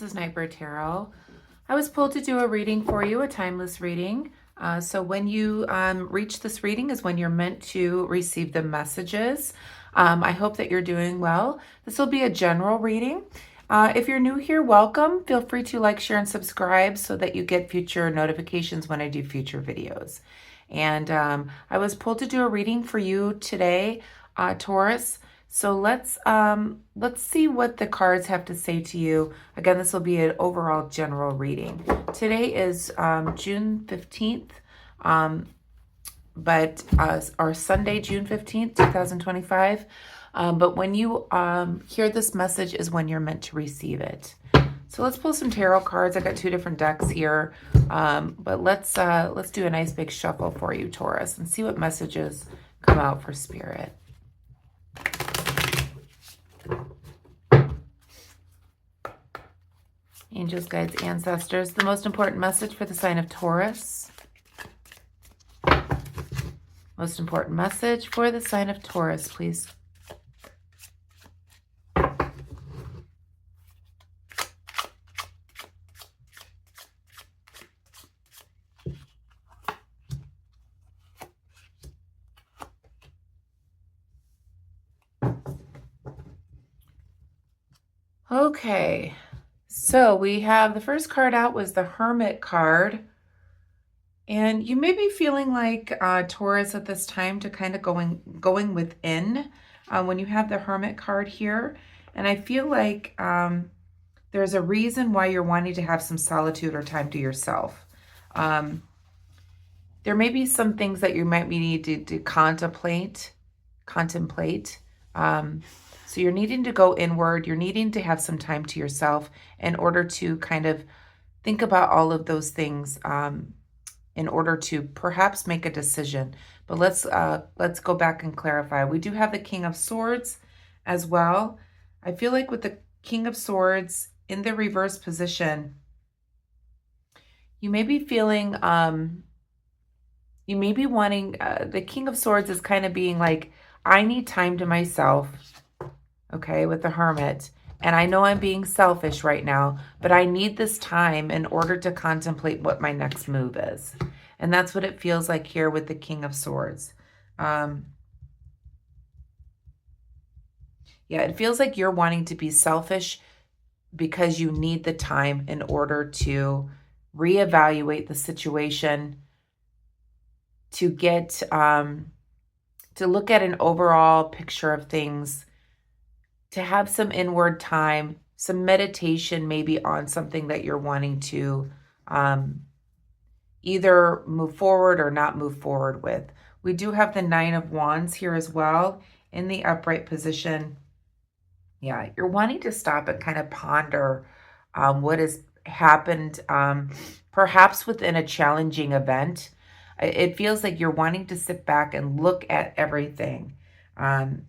is Nightbird Tarot. I was pulled to do a reading for you, a timeless reading. So when you reach this reading is when you're meant to receive the messages. I hope that you're doing well. This will be a general reading. If you're new here, welcome. Feel free to like, share, and subscribe so that you get future notifications when I do future videos. And I was pulled to do a reading for you today, Taurus. So let's see what the cards have to say to you. Again, this will be an overall general reading. Today is June 15th, or Sunday, June 15th, 2025. But when you hear this message is when you're meant to receive it. So let's pull some tarot cards. I got two different decks here, but let's do a nice big shuffle for you, Taurus, and see what messages come out for Spirit. Angels, guides, ancestors, the most important message for the sign of Taurus. Most important message for the sign of Taurus, please. Okay, so we have the first card out was the Hermit card. And you may be feeling like Taurus at this time to kind of going within when you have the Hermit card here. And I feel like there's a reason why you're wanting to have some solitude or time to yourself. There may be some things that you might need to contemplate. So you're needing to go inward. You're needing to have some time to yourself in order to kind of think about all of those things in order to perhaps make a decision. But let's go back and clarify. We do have the King of Swords as well. I feel like with the King of Swords in the reverse position, you may be feeling, you may be wanting, the King of Swords is kind of being like, I need time to myself, okay, with the Hermit. And I know I'm being selfish right now, but I need this time in order to contemplate what my next move is. And that's what it feels like here with the King of Swords. Yeah, it feels like you're wanting to be selfish because you need the time in order to reevaluate the situation, to get, to look at an overall picture of things, to have some inward time, some meditation maybe on something that you're wanting to either move forward or not move forward with. We do have the Nine of Wands here as well in the upright position. Yeah, you're wanting to stop and kind of ponder what has happened, perhaps within a challenging event. It feels like you're wanting to sit back and look at everything. And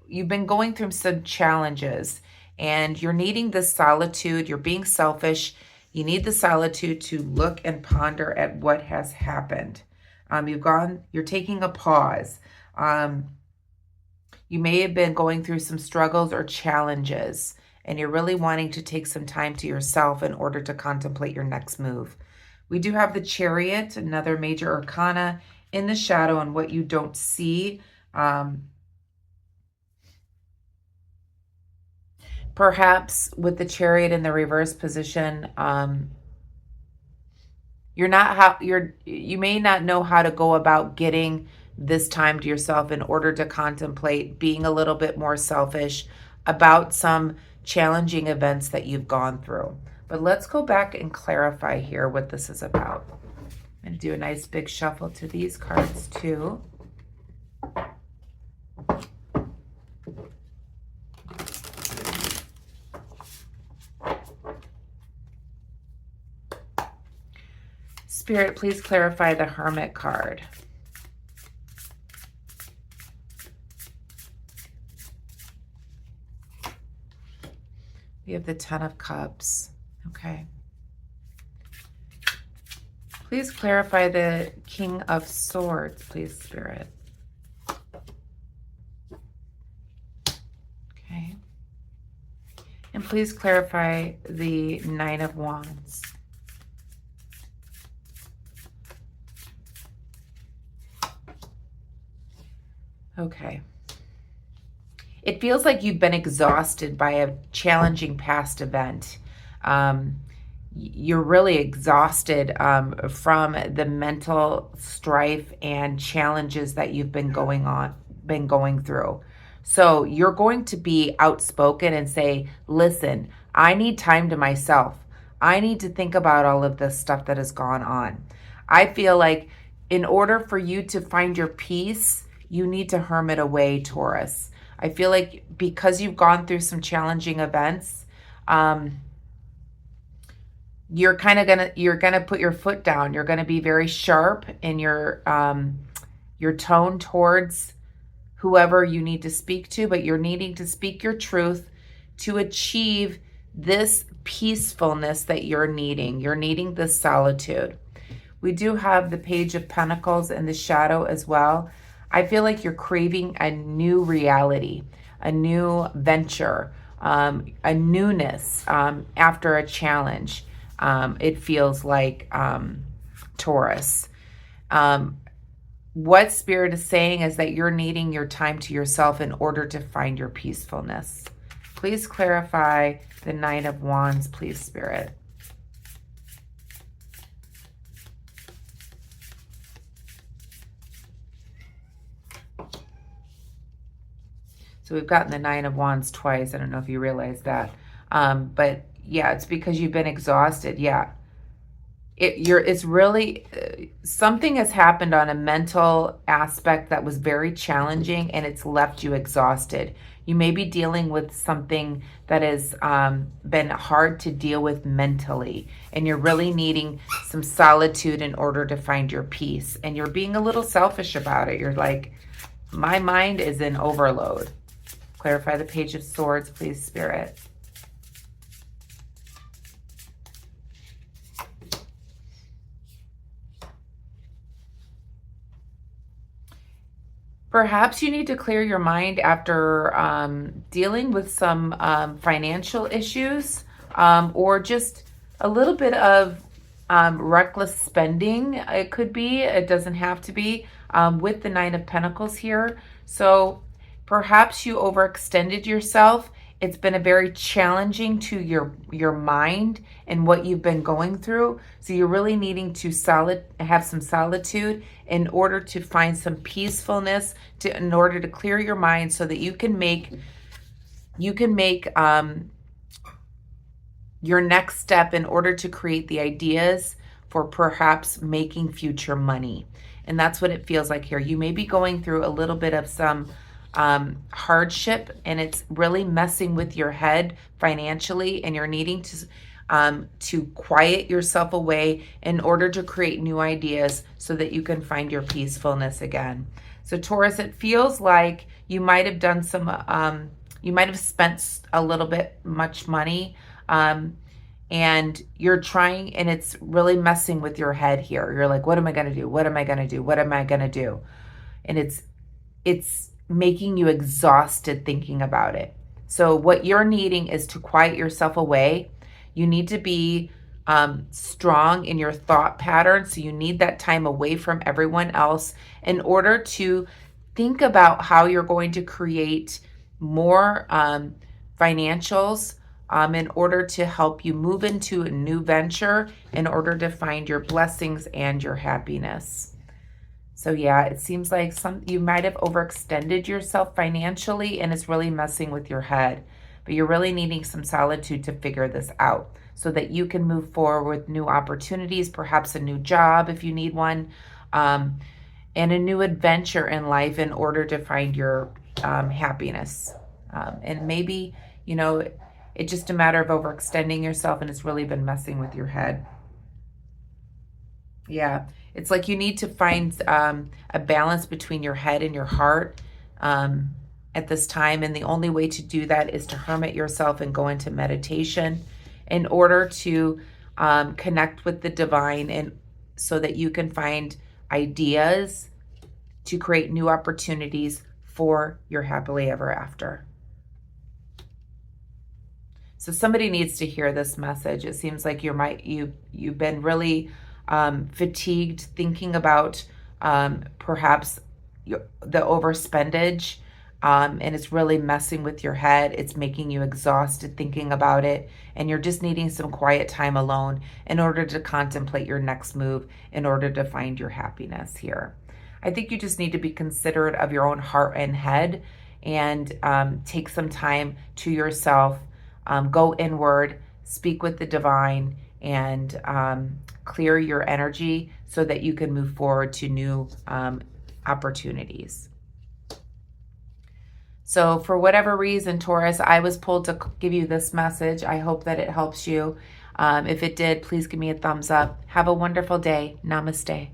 you've been going through some challenges and you're needing this solitude. You're being selfish. You need the solitude to look and ponder at what has happened. You're taking a pause. You may have been going through some struggles or challenges and you're really wanting to take some time to yourself in order to contemplate your next move. We do have the Chariot, another major arcana in the shadow and what you don't see. Perhaps with the Chariot in the reverse position, you may not know how to go about getting this time to yourself in order to contemplate being a little bit more selfish about some challenging events that you've gone through. But let's go back and clarify here what this is about. I'm going to do a nice big shuffle to these cards too. Spirit, please clarify the Hermit card. We have the Ten of Cups. Okay. Please clarify the King of Swords, please, Spirit. Okay. And please clarify the Nine of Wands. Okay. It feels like you've been exhausted by a challenging past event. You're really exhausted from the mental strife and challenges that you've been going through. So you're going to be outspoken and say, listen, I need time to myself. I need to think about all of this stuff that has gone on. I feel like in order for you to find your peace, you need to hermit away, Taurus. I feel like because you've gone through some challenging events, you're gonna put your foot down. You're gonna be very sharp in your tone towards whoever you need to speak to, but you're needing to speak your truth to achieve this peacefulness that you're needing. You're needing this solitude. We do have the Page of Pentacles in the shadow as well. I feel like you're craving a new reality, a new venture, a newness after a challenge. It feels like Taurus. What Spirit is saying is that you're needing your time to yourself in order to find your peacefulness. Please clarify the Nine of Wands, please, Spirit. So we've gotten the Nine of Wands twice. I don't know if you realize that. But yeah, it's because you've been exhausted. Yeah. It's really, something has happened on a mental aspect that was very challenging and it's left you exhausted. You may be dealing with something that has been hard to deal with mentally, and you're really needing some solitude in order to find your peace. And you're being a little selfish about it. You're like, my mind is in overload. Clarify the Page of Swords, please, Spirit. Perhaps you need to clear your mind after dealing with some financial issues or just a little bit of reckless spending. It could be, it doesn't have to be, with the Nine of Pentacles here. So perhaps you overextended yourself. It's been a very challenging to your mind and what you've been going through. So you're really needing to have some solitude in order to find some peacefulness, in order to clear your mind so that you can make your next step in order to create the ideas for perhaps making future money. And that's what it feels like here. You may be going through a little bit of some hardship, and it's really messing with your head financially, and you're needing to quiet yourself away in order to create new ideas so that you can find your peacefulness again. So Taurus, it feels like you might have done some, you might have spent a little bit much money, and you're trying, and it's really messing with your head here. You're like, what am I going to do? What am I going to do? What am I going to do? And it's making you exhausted thinking about it. So what you're needing is to quiet yourself away. You need to be strong in your thought pattern. So you need that time away from everyone else in order to think about how you're going to create more financials in order to help you move into a new venture, in order to find your blessings and your happiness. So yeah, it seems like you might have overextended yourself financially, and it's really messing with your head. But you're really needing some solitude to figure this out so that you can move forward with new opportunities, perhaps a new job if you need one, and a new adventure in life in order to find your happiness. And maybe, it's just a matter of overextending yourself, and it's really been messing with your head. Yeah, it's like you need to find a balance between your head and your heart at this time. And the only way to do that is to hermit yourself and go into meditation in order to connect with the divine, and so that you can find ideas to create new opportunities for your happily ever after. So somebody needs to hear this message. It seems like you've been really fatigued thinking about perhaps the overspendage, and it's really messing with your head. It's making you exhausted thinking about it, and you're just needing some quiet time alone in order to contemplate your next move, in order to find your happiness here. I think you just need to be considerate of your own heart and head, and take some time to yourself. Go inward, speak with the divine, and clear your energy so that you can move forward to new opportunities. So for whatever reason, Taurus, I was pulled to give you this message. I hope that it helps you. If it did, please give me a thumbs up. Have a wonderful day. Namaste.